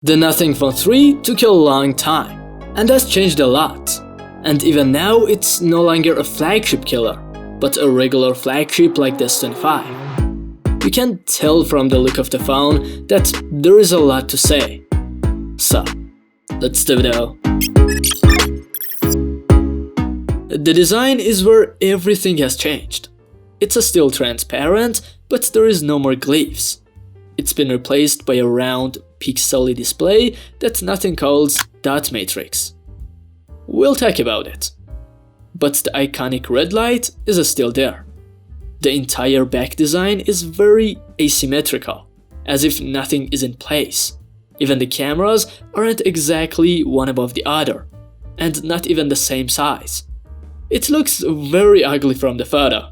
The Nothing Phone 3 took a long time, and has changed a lot. And even now it's no longer a flagship killer, but a regular flagship like the S25. You can tell from the look of the phone that there is a lot to say. So, let's do it all. The design is where everything has changed. It's still transparent, but there is no more glyphs. It's been replaced by a round, pixely display that Nothing calls dot matrix. We'll talk about it. But the iconic red light is still there. The entire back design is very asymmetrical, as if nothing is in place. Even the cameras aren't exactly one above the other, and not even the same size. It looks very ugly from the photo,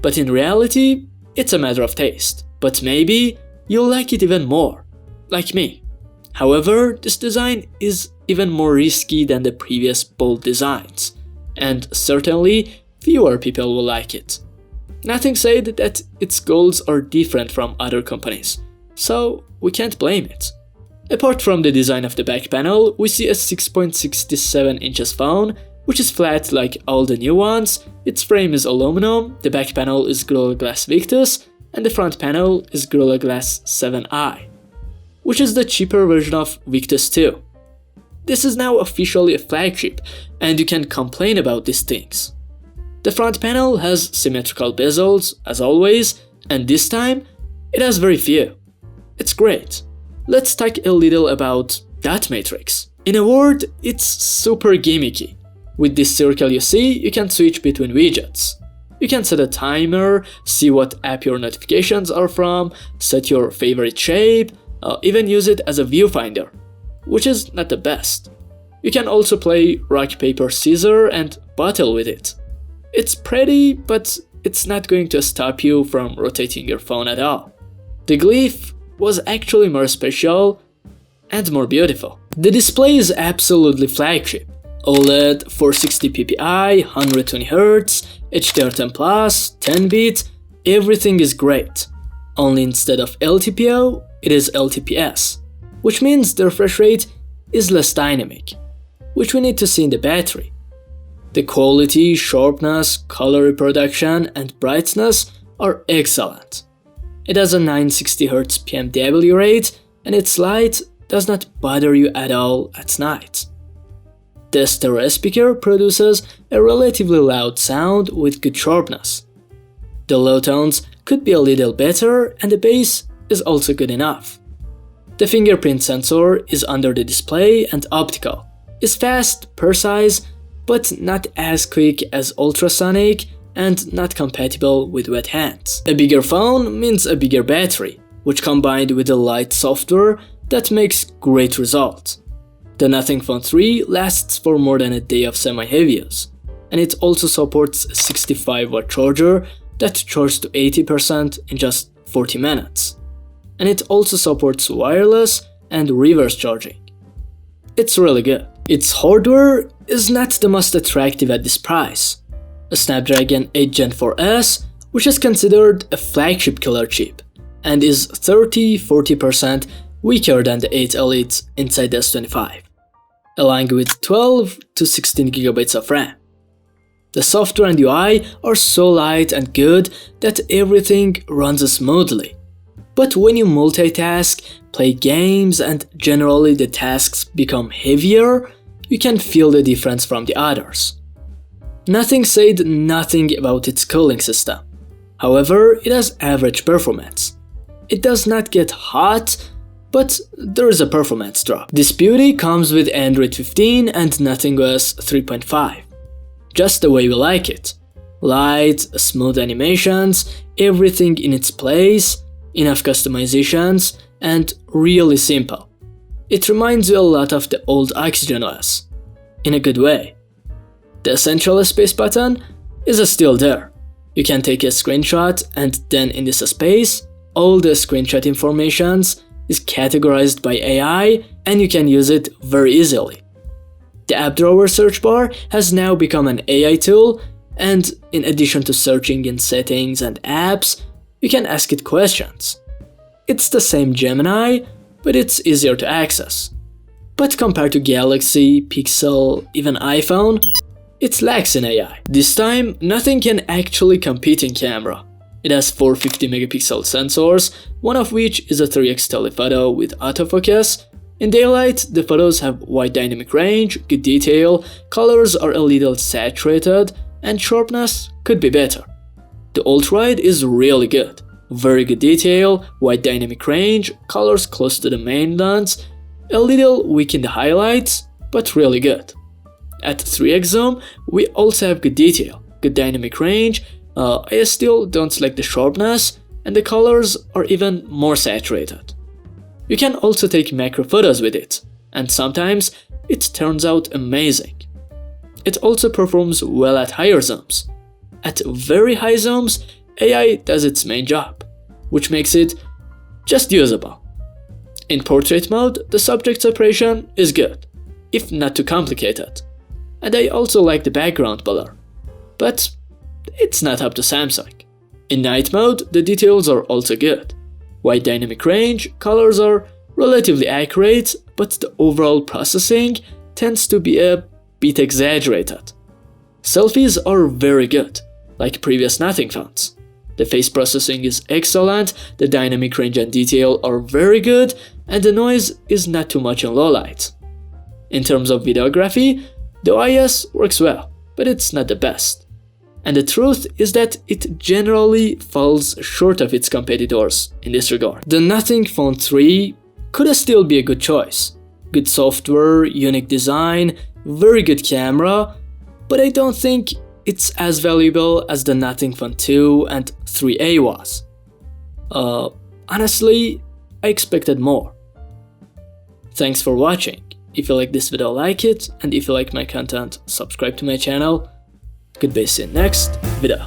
but in reality, it's a matter of taste. But maybe you'll like it even more, like me. However, this design is even more risky than the previous bold designs, and certainly fewer people will like it. Nothing said that its goals are different from other companies, so we can't blame it. Apart from the design of the back panel, we see a 6.67 inches phone, which is flat like all the new ones. Its frame is aluminum, the back panel is Gorilla Glass Victus, and the front panel is Gorilla Glass 7i, which is the cheaper version of Victus 2. This is now officially a flagship, and you can complain about these things. The front panel has symmetrical bezels, as always, and this time, it has very few. It's great. Let's talk a little about dot matrix. In a word, it's super gimmicky. With this circle you see, you can switch between widgets. You can set a timer, see what app your notifications are from, set your favorite shape, even use it as a viewfinder, which is not the best. You can also play rock, paper, scissors and battle with it. It's pretty, but it's not going to stop you from rotating your phone at all. The Glyph was actually more special and more beautiful. The display is absolutely flagship. OLED, 460 ppi, 120Hz, HDR10+, 10-bit, everything is great. Only instead of LTPO, it is LTPS, which means the refresh rate is less dynamic, which we need to see in the battery. The quality, sharpness, color reproduction, and brightness are excellent. It has a 960Hz PMW rate, and its light does not bother you at all at night. The stereo speaker produces a relatively loud sound with good sharpness. The low tones could be a little better, and the bass is also good enough. The fingerprint sensor is under the display and optical. It's fast, precise, but not as quick as ultrasonic and not compatible with wet hands. A bigger phone means a bigger battery, which combined with a light software that makes great results. The Nothing Phone 3 lasts for more than a day of semi-heavy use, and it also supports a 65-watt charger that charges to 80% in just 40 minutes. And it also supports wireless and reverse charging. It's really good. Its hardware is not the most attractive at this price. A Snapdragon 8 Gen 4S, which is considered a flagship killer chip, and is 30–40% weaker than the 8 Elite inside the S25, along with 12 to 16 GB of RAM. The software and UI are so light and good that everything runs smoothly. But when you multitask, play games, and generally the tasks become heavier, you can feel the difference from the others. Nothing said nothing about its cooling system. However, it has average performance. It does not get hot, but there is a performance drop. This beauty comes with Android 15 and NothingOS 3.5. Just the way we like it. Light, smooth animations, everything in its place, enough customizations, and really simple. It reminds you a lot of the old Oxygen OS, in a good way. The Essential Space button is still there. You can take a screenshot, and then in this space, all the screenshot informations is categorized by AI, and you can use it very easily. The app drawer search bar has now become an AI tool, and in addition to searching in settings and apps, you can ask it questions. It's the same Gemini, but it's easier to access. But compared to Galaxy, Pixel, even iPhone, it lacks in AI. This time, nothing can actually compete in camera. It has 4 50 megapixel sensors, one of which is a 3x telephoto with autofocus. In daylight, the photos have wide dynamic range, good detail, colors are a little saturated, and sharpness could be better. The ultra-wide is really good. Very good detail, wide dynamic range, colors close to the main lens, a little weak in the highlights, but really good. At 3x zoom, we also have good detail, good dynamic range. I still don't like the sharpness, and the colors are even more saturated. You can also take macro photos with it, and sometimes it turns out amazing. It also performs well at higher zooms. At very high zooms, AI does its main job, which makes it just usable. In portrait mode, the subject separation is good, if not too complicated. And I also like the background blur, but it's not up to Samsung. In night mode, the details are also good. Wide dynamic range, colors are relatively accurate, but the overall processing tends to be a bit exaggerated. Selfies are very good, like previous Nothing phones. The face processing is excellent, the dynamic range and detail are very good, and the noise is not too much in low light. In terms of videography, the OIS works well, but it's not the best. And the truth is that it generally falls short of its competitors in this regard. The Nothing Phone 3 could still be a good choice. Good software, unique design, very good camera, but I don't think it's as valuable as the Nothing Phone 2 and 3A was. Honestly, I expected more. Thanks for watching. If you like this video, like it, and if you like my content, subscribe to my channel. Goodbye, see you next video.